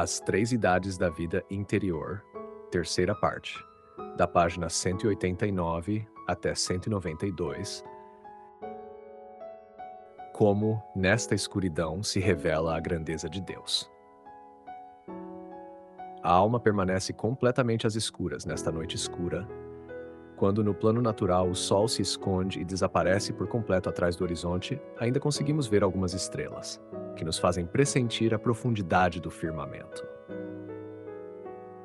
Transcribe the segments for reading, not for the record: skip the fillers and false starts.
As Três Idades da Vida Interior, terceira parte, da página 189 até 192, como nesta escuridão se revela a grandeza de Deus. A alma permanece completamente às escuras nesta noite escura, quando no plano natural o sol se esconde e desaparece por completo atrás do horizonte, ainda conseguimos ver algumas estrelas, que nos fazem pressentir a profundidade do firmamento.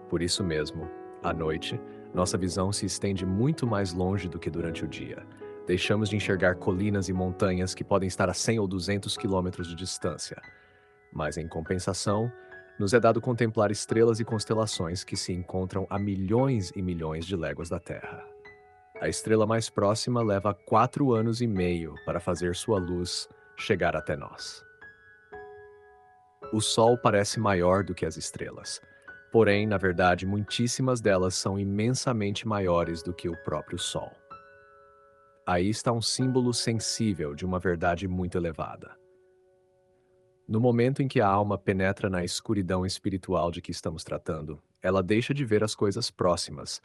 Por isso mesmo, à noite, nossa visão se estende muito mais longe do que durante o dia. Deixamos de enxergar colinas e montanhas que podem estar a 100 ou 200 quilômetros de distância. Mas, em compensação, nos é dado contemplar estrelas e constelações que se encontram a milhões e milhões de léguas da Terra. A estrela mais próxima leva 4 anos e meio para fazer sua luz chegar até nós. O Sol parece maior do que as estrelas. Porém, na verdade, muitíssimas delas são imensamente maiores do que o próprio Sol. Aí está um símbolo sensível de uma verdade muito elevada. No momento em que a alma penetra na escuridão espiritual de que estamos tratando, ela deixa de ver as coisas próximas,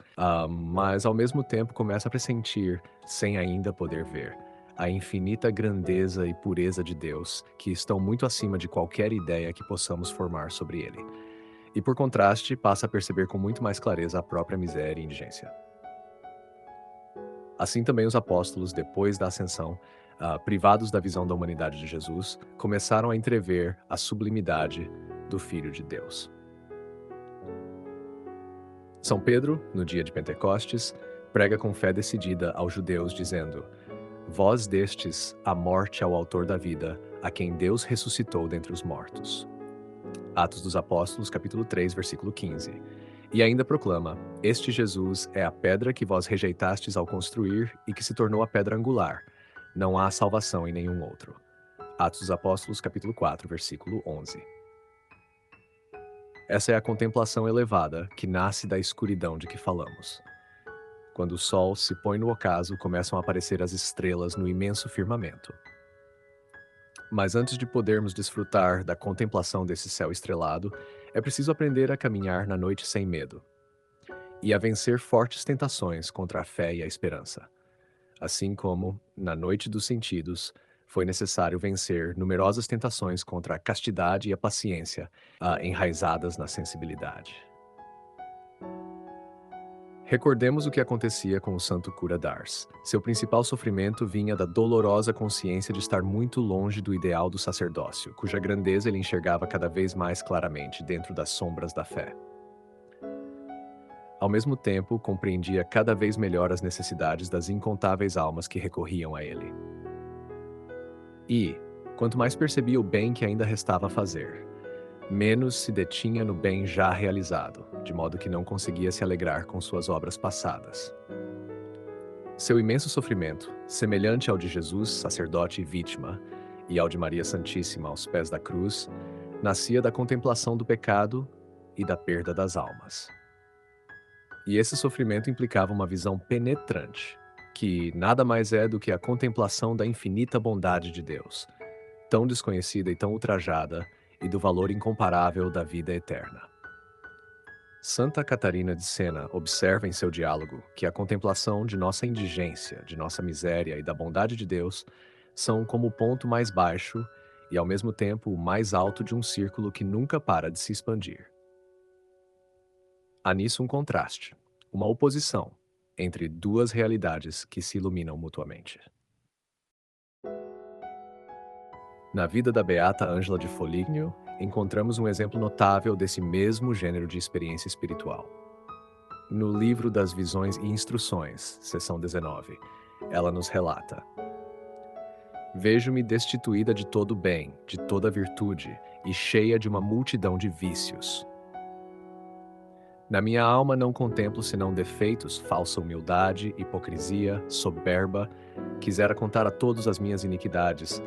mas ao mesmo tempo começa a pressentir, sem ainda poder ver, a infinita grandeza e pureza de Deus, que estão muito acima de qualquer ideia que possamos formar sobre ele. E por contraste, passa a perceber com muito mais clareza a própria miséria e indigência. Assim também os apóstolos, depois da ascensão, privados da visão da humanidade de Jesus, começaram a entrever a sublimidade do Filho de Deus. São Pedro, no dia de Pentecostes, prega com fé decidida aos judeus, dizendo: Vós destes a morte ao autor da vida, a quem Deus ressuscitou dentre os mortos. Atos dos Apóstolos, capítulo 3, versículo 15. E ainda proclama: Este Jesus é a pedra que vós rejeitastes ao construir e que se tornou a pedra angular. Não há salvação em nenhum outro. Atos dos Apóstolos, capítulo 4, versículo 11. Essa é a contemplação elevada que nasce da escuridão de que falamos. Quando o sol se põe no ocaso, começam a aparecer as estrelas no imenso firmamento. Mas antes de podermos desfrutar da contemplação desse céu estrelado, é preciso aprender a caminhar na noite sem medo e a vencer fortes tentações contra a fé e a esperança. Assim como, na noite dos sentidos, foi necessário vencer numerosas tentações contra a castidade e a paciência, enraizadas na sensibilidade. Recordemos o que acontecia com o santo cura d'Ars. Seu principal sofrimento vinha da dolorosa consciência de estar muito longe do ideal do sacerdócio, cuja grandeza ele enxergava cada vez mais claramente dentro das sombras da fé. Ao mesmo tempo, compreendia cada vez melhor as necessidades das incontáveis almas que recorriam a ele. E, quanto mais percebia o bem que ainda restava a fazer, menos se detinha no bem já realizado, de modo que não conseguia se alegrar com suas obras passadas. Seu imenso sofrimento, semelhante ao de Jesus, sacerdote e vítima, e ao de Maria Santíssima aos pés da cruz, nascia da contemplação do pecado e da perda das almas. E esse sofrimento implicava uma visão penetrante, que nada mais é do que a contemplação da infinita bondade de Deus, tão desconhecida e tão ultrajada, e do valor incomparável da vida eterna. Santa Catarina de Sena observa em seu diálogo que a contemplação de nossa indigência, de nossa miséria e da bondade de Deus são como o ponto mais baixo e, ao mesmo tempo, o mais alto de um círculo que nunca para de se expandir. Há nisso um contraste, uma oposição entre duas realidades que se iluminam mutuamente. Na vida da beata Ângela de Foligno, encontramos um exemplo notável desse mesmo gênero de experiência espiritual. No livro das Visões e Instruções, seção 19, ela nos relata: Vejo-me destituída de todo bem, de toda virtude, e cheia de uma multidão de vícios. Na minha alma não contemplo senão defeitos, falsa humildade, hipocrisia, soberba. Quisera contar a todos as minhas iniquidades.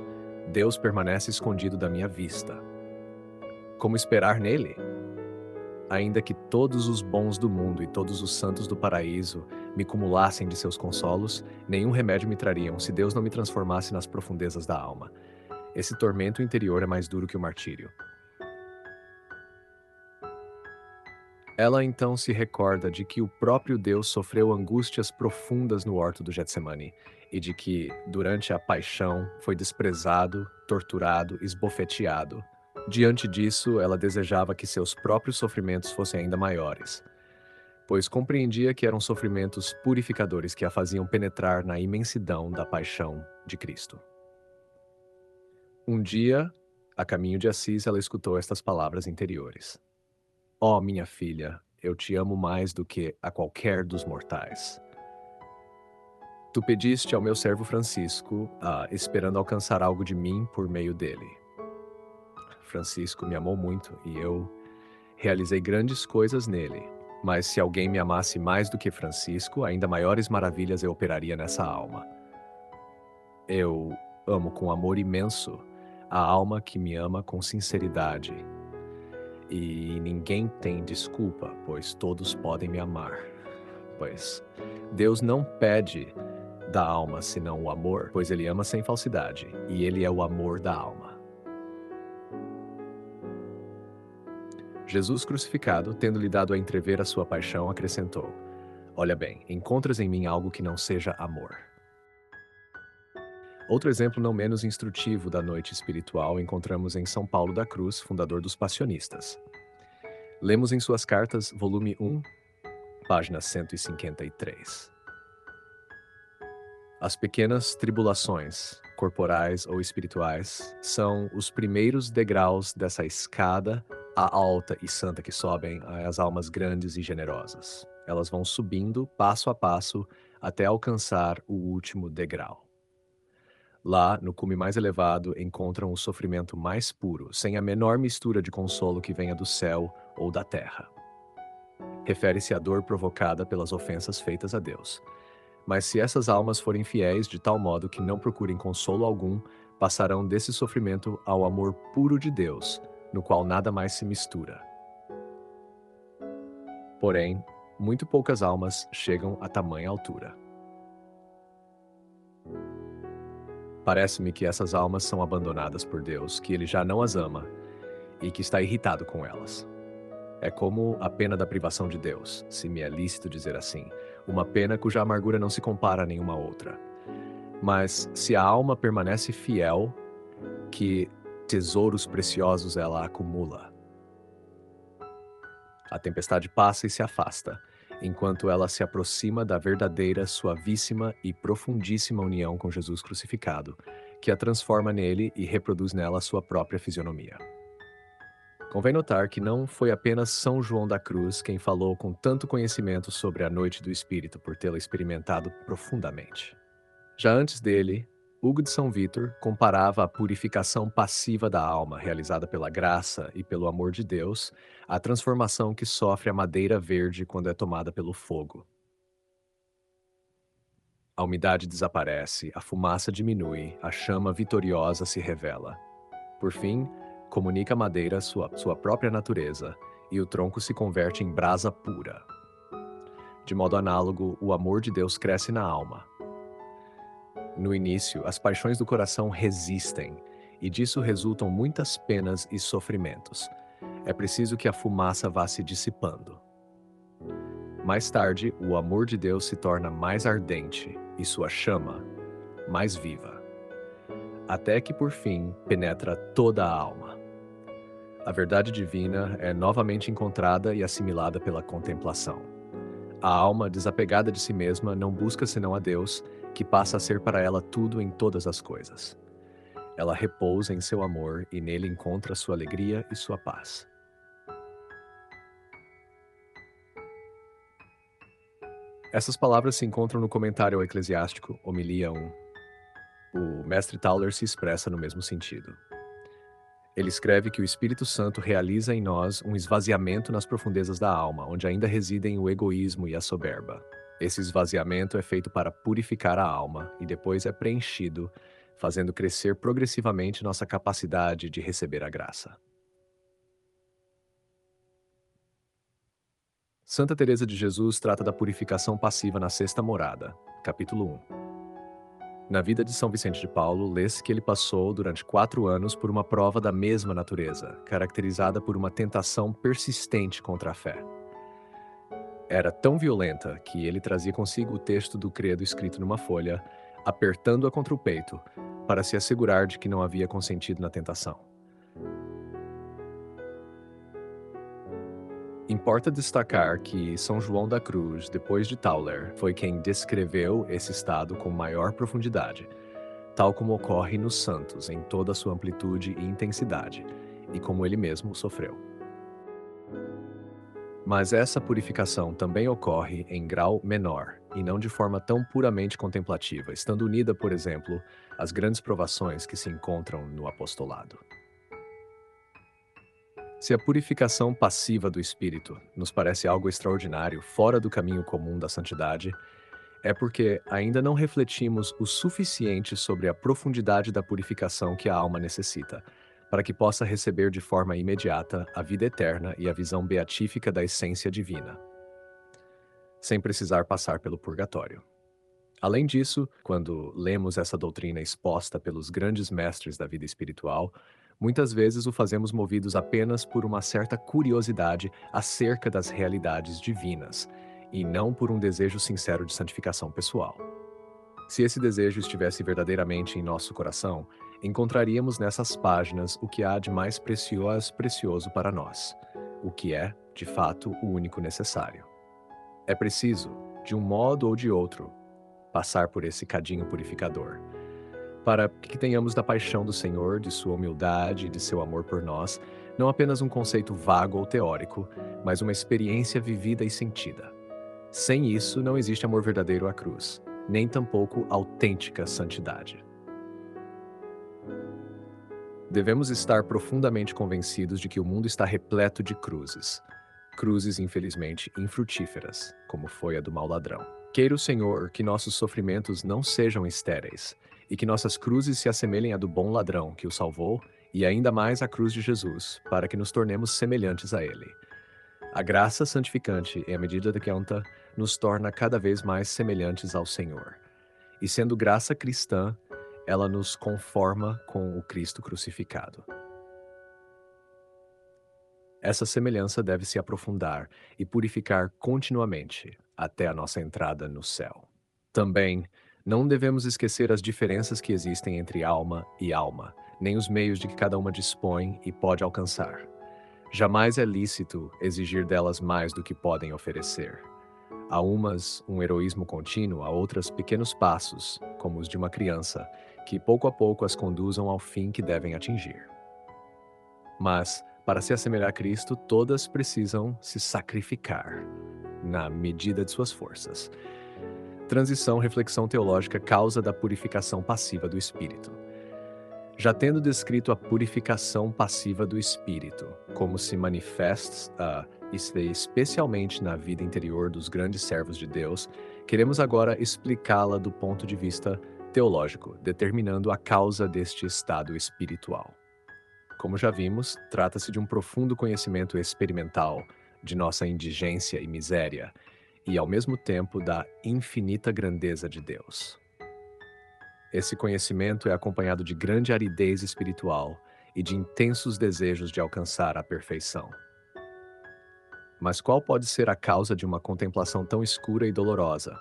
Deus permanece escondido da minha vista. Como esperar nele? Ainda que todos os bons do mundo e todos os santos do paraíso me cumulassem de seus consolos, nenhum remédio me trariam se Deus não me transformasse nas profundezas da alma. Esse tormento interior é mais duro que o martírio. Ela então se recorda de que o próprio Deus sofreu angústias profundas no horto do Getsemane e de que, durante a paixão, foi desprezado, torturado, esbofeteado. Diante disso, ela desejava que seus próprios sofrimentos fossem ainda maiores, pois compreendia que eram sofrimentos purificadores que a faziam penetrar na imensidão da paixão de Cristo. Um dia, a caminho de Assis, ela escutou estas palavras interiores: Ó, minha filha, eu te amo mais do que a qualquer dos mortais. Tu pediste ao meu servo Francisco, esperando alcançar algo de mim por meio dele. Francisco me amou muito e eu realizei grandes coisas nele. Mas se alguém me amasse mais do que Francisco, ainda maiores maravilhas eu operaria nessa alma. Eu amo com amor imenso a alma que me ama com sinceridade. E ninguém tem desculpa, pois todos podem me amar. Pois Deus não pede da alma senão o amor, pois ele ama sem falsidade, e ele é o amor da alma. Jesus crucificado, tendo lhe dado a entrever a sua paixão, acrescentou: Olha bem, encontras em mim algo que não seja amor. Outro exemplo não menos instrutivo da noite espiritual encontramos em São Paulo da Cruz, fundador dos Passionistas. Lemos em suas cartas, volume 1, página 153. As pequenas tribulações, corporais ou espirituais, são os primeiros degraus dessa escada, a alta e santa que sobem às almas grandes e generosas. Elas vão subindo, passo a passo, até alcançar o último degrau. Lá, no cume mais elevado, encontram o sofrimento mais puro, sem a menor mistura de consolo que venha do céu ou da terra. Refere-se à dor provocada pelas ofensas feitas a Deus. Mas se essas almas forem fiéis de tal modo que não procurem consolo algum, passarão desse sofrimento ao amor puro de Deus, no qual nada mais se mistura. Porém, muito poucas almas chegam a tamanha altura. Parece-me que essas almas são abandonadas por Deus, que ele já não as ama e que está irritado com elas. É como a pena da privação de Deus, se me é lícito dizer assim, uma pena cuja amargura não se compara a nenhuma outra. Mas se a alma permanece fiel, que tesouros preciosos ela acumula. A tempestade passa e se afasta, enquanto ela se aproxima da verdadeira, suavíssima e profundíssima união com Jesus crucificado, que a transforma nele e reproduz nela sua própria fisionomia. Convém notar que não foi apenas São João da Cruz quem falou com tanto conhecimento sobre a noite do Espírito por tê-la experimentado profundamente. Já antes dele, Hugo de São Vítor comparava a purificação passiva da alma, realizada pela graça e pelo amor de Deus, à transformação que sofre a madeira verde quando é tomada pelo fogo. A umidade desaparece, a fumaça diminui, a chama vitoriosa se revela. Por fim, comunica à madeira sua própria natureza, e o tronco se converte em brasa pura. De modo análogo, o amor de Deus cresce na alma. No início, as paixões do coração resistem, e disso resultam muitas penas e sofrimentos. É preciso que a fumaça vá se dissipando. Mais tarde, o amor de Deus se torna mais ardente e sua chama mais viva, até que, por fim, penetra toda a alma. A verdade divina é novamente encontrada e assimilada pela contemplação. A alma, desapegada de si mesma, não busca senão a Deus, que passa a ser para ela tudo em todas as coisas. Ela repousa em seu amor e nele encontra sua alegria e sua paz. Essas palavras se encontram no comentário ao Eclesiástico, homilia 1. O mestre Tauler se expressa no mesmo sentido. Ele escreve que o Espírito Santo realiza em nós um esvaziamento nas profundezas da alma, onde ainda residem o egoísmo e a soberba. Esse esvaziamento é feito para purificar a alma e depois é preenchido, fazendo crescer progressivamente nossa capacidade de receber a graça. Santa Teresa de Jesus trata da purificação passiva na sexta morada, capítulo 1. Na vida de São Vicente de Paulo, lê-se que ele passou, durante 4 anos, por uma prova da mesma natureza, caracterizada por uma tentação persistente contra a fé. Era tão violenta que ele trazia consigo o texto do credo escrito numa folha, apertando-a contra o peito, para se assegurar de que não havia consentido na tentação. Importa destacar que São João da Cruz, depois de Tauler, foi quem descreveu esse estado com maior profundidade, tal como ocorre nos santos em toda a sua amplitude e intensidade, e como ele mesmo sofreu. Mas essa purificação também ocorre em grau menor, e não de forma tão puramente contemplativa, estando unida, por exemplo, às grandes provações que se encontram no apostolado. Se a purificação passiva do espírito nos parece algo extraordinário, fora do caminho comum da santidade, é porque ainda não refletimos o suficiente sobre a profundidade da purificação que a alma necessita, para que possa receber de forma imediata a vida eterna e a visão beatífica da essência divina, sem precisar passar pelo purgatório. Além disso, quando lemos essa doutrina exposta pelos grandes mestres da vida espiritual, muitas vezes o fazemos movidos apenas por uma certa curiosidade acerca das realidades divinas, e não por um desejo sincero de santificação pessoal. Se esse desejo estivesse verdadeiramente em nosso coração, encontraríamos nessas páginas o que há de mais precioso para nós, o que é, de fato, o único necessário. É preciso, de um modo ou de outro, passar por esse cadinho purificador, para que tenhamos da paixão do Senhor, de sua humildade e de seu amor por nós, não apenas um conceito vago ou teórico, mas uma experiência vivida e sentida. Sem isso, não existe amor verdadeiro à cruz, nem tampouco autêntica santidade. Devemos estar profundamente convencidos de que o mundo está repleto de cruzes. Cruzes, infelizmente, infrutíferas, como foi a do mau ladrão. Queira o Senhor que nossos sofrimentos não sejam estéreis, e que nossas cruzes se assemelhem à do bom ladrão que o salvou, e ainda mais à cruz de Jesus, para que nos tornemos semelhantes a ele. A graça santificante, em a medida de que conta, nos torna cada vez mais semelhantes ao Senhor. E sendo graça cristã, ela nos conforma com o Cristo crucificado. Essa semelhança deve se aprofundar e purificar continuamente até a nossa entrada no céu. Também, não devemos esquecer as diferenças que existem entre alma e alma, nem os meios de que cada uma dispõe e pode alcançar. Jamais é lícito exigir delas mais do que podem oferecer. A umas, um heroísmo contínuo, a outras, pequenos passos, como os de uma criança, que pouco a pouco as conduzam ao fim que devem atingir. Mas, para se assemelhar a Cristo, todas precisam se sacrificar, na medida de suas forças. Transição, reflexão teológica, causa da purificação passiva do espírito. Já tendo descrito a purificação passiva do espírito, como se manifesta especialmente na vida interior dos grandes servos de Deus, queremos agora explicá-la do ponto de vista teológico, determinando a causa deste estado espiritual. Como já vimos, trata-se de um profundo conhecimento experimental de nossa indigência e miséria, e ao mesmo tempo da infinita grandeza de Deus. Esse conhecimento é acompanhado de grande aridez espiritual e de intensos desejos de alcançar a perfeição. Mas qual pode ser a causa de uma contemplação tão escura e dolorosa?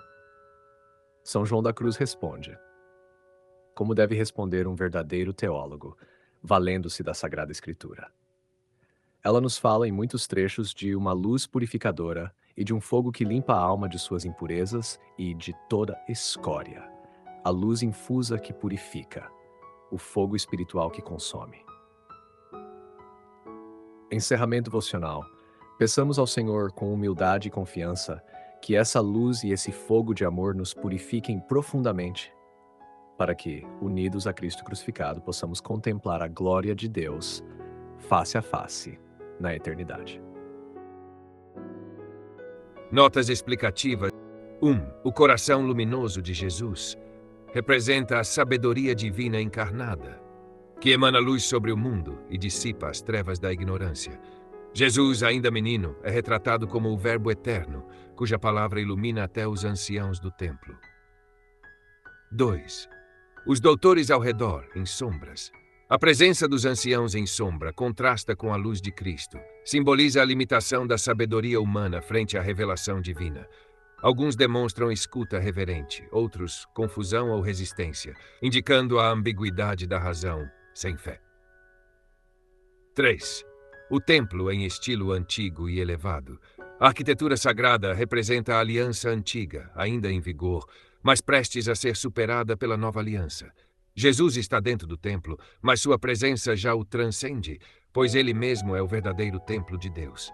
São João da Cruz responde: como deve responder um verdadeiro teólogo, valendo-se da Sagrada Escritura. Ela nos fala em muitos trechos de uma luz purificadora e de um fogo que limpa a alma de suas impurezas e de toda escória. A luz infusa que purifica, o fogo espiritual que consome. Encerramento devocional. Peçamos ao Senhor com humildade e confiança que essa luz e esse fogo de amor nos purifiquem profundamente, para que, unidos a Cristo crucificado, possamos contemplar a glória de Deus face a face na eternidade. Notas explicativas. 1. O coração luminoso de Jesus representa a sabedoria divina encarnada, que emana luz sobre o mundo e dissipa as trevas da ignorância. Jesus, ainda menino, é retratado como o Verbo eterno, cuja palavra ilumina até os anciãos do templo. 2. Os doutores ao redor, em sombras, A presença dos anciãos em sombra contrasta com a luz de Cristo. Simboliza a limitação da sabedoria humana frente à revelação divina. Alguns demonstram escuta reverente, outros confusão ou resistência, indicando a ambiguidade da razão, sem fé. 3. O templo em estilo antigo e elevado. A arquitetura sagrada representa a aliança antiga, ainda em vigor, mas prestes a ser superada pela nova aliança. Jesus está dentro do templo, mas sua presença já o transcende, pois ele mesmo é o verdadeiro templo de Deus.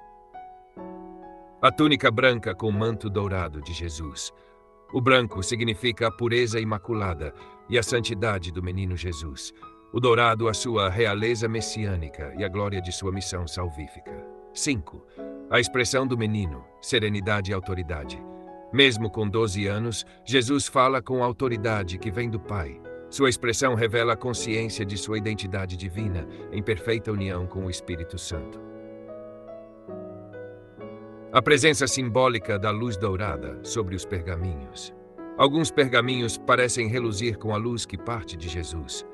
A túnica branca com manto dourado de Jesus. O branco significa a pureza imaculada e a santidade do menino Jesus. O dourado, a sua realeza messiânica e a glória de sua missão salvífica. 5. A expressão do menino, serenidade e autoridade. Mesmo com 12 anos, Jesus fala com autoridade que vem do Pai. Sua expressão revela a consciência de sua identidade divina, em perfeita união com o Espírito Santo. A presença simbólica da luz dourada sobre os pergaminhos. Alguns pergaminhos parecem reluzir com a luz que parte de Jesus.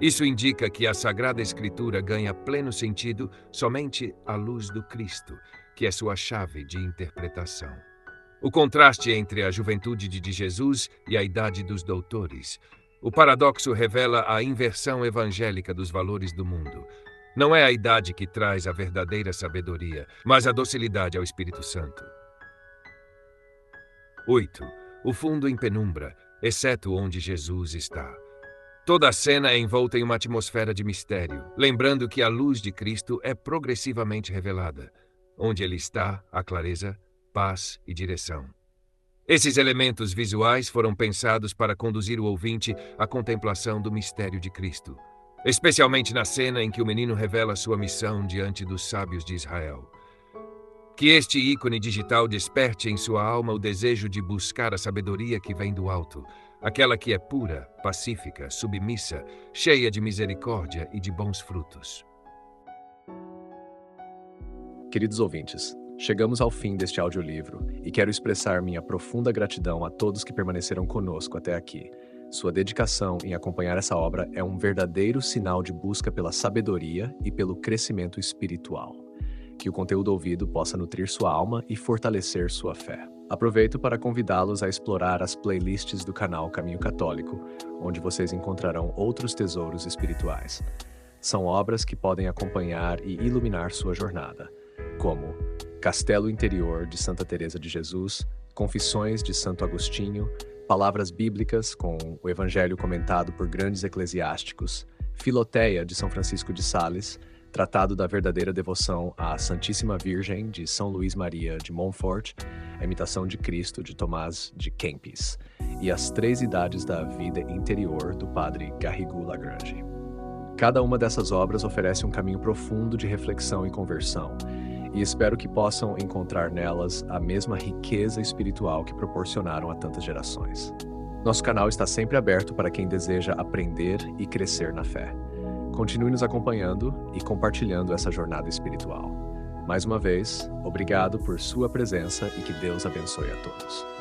Isso indica que a Sagrada Escritura ganha pleno sentido somente à luz do Cristo, que é sua chave de interpretação. O contraste entre a juventude de Jesus e a idade dos doutores. O paradoxo revela a inversão evangélica dos valores do mundo. Não é a idade que traz a verdadeira sabedoria, mas a docilidade ao Espírito Santo. 8. O fundo em penumbra, exceto onde Jesus está. Toda a cena é envolta em uma atmosfera de mistério, lembrando que a luz de Cristo é progressivamente revelada. Onde ele está, há clareza, paz e direção. Esses elementos visuais foram pensados para conduzir o ouvinte à contemplação do mistério de Cristo, especialmente na cena em que o menino revela sua missão diante dos sábios de Israel. Que este ícone digital desperte em sua alma o desejo de buscar a sabedoria que vem do alto, aquela que é pura, pacífica, submissa, cheia de misericórdia e de bons frutos. Queridos ouvintes, chegamos ao fim deste audiolivro e quero expressar minha profunda gratidão a todos que permaneceram conosco até aqui. Sua dedicação em acompanhar essa obra é um verdadeiro sinal de busca pela sabedoria e pelo crescimento espiritual. Que o conteúdo ouvido possa nutrir sua alma e fortalecer sua fé. Aproveito para convidá-los a explorar as playlists do canal Caminho Católico, onde vocês encontrarão outros tesouros espirituais. São obras que podem acompanhar e iluminar sua jornada, como Castelo Interior de Santa Teresa de Jesus, Confissões de Santo Agostinho, Palavras Bíblicas com o Evangelho comentado por grandes eclesiásticos, Filoteia de São Francisco de Sales, Tratado da Verdadeira Devoção à Santíssima Virgem de São Luís Maria de Montfort, A Imitação de Cristo de Tomás de Kempis e As Três Idades da Vida Interior do Padre Garrigou Lagrange. Cada uma dessas obras oferece um caminho profundo de reflexão e conversão, e espero que possam encontrar nelas a mesma riqueza espiritual que proporcionaram a tantas gerações. Nosso canal está sempre aberto para quem deseja aprender e crescer na fé. Continue nos acompanhando e compartilhando essa jornada espiritual. Mais uma vez, obrigado por sua presença e que Deus abençoe a todos.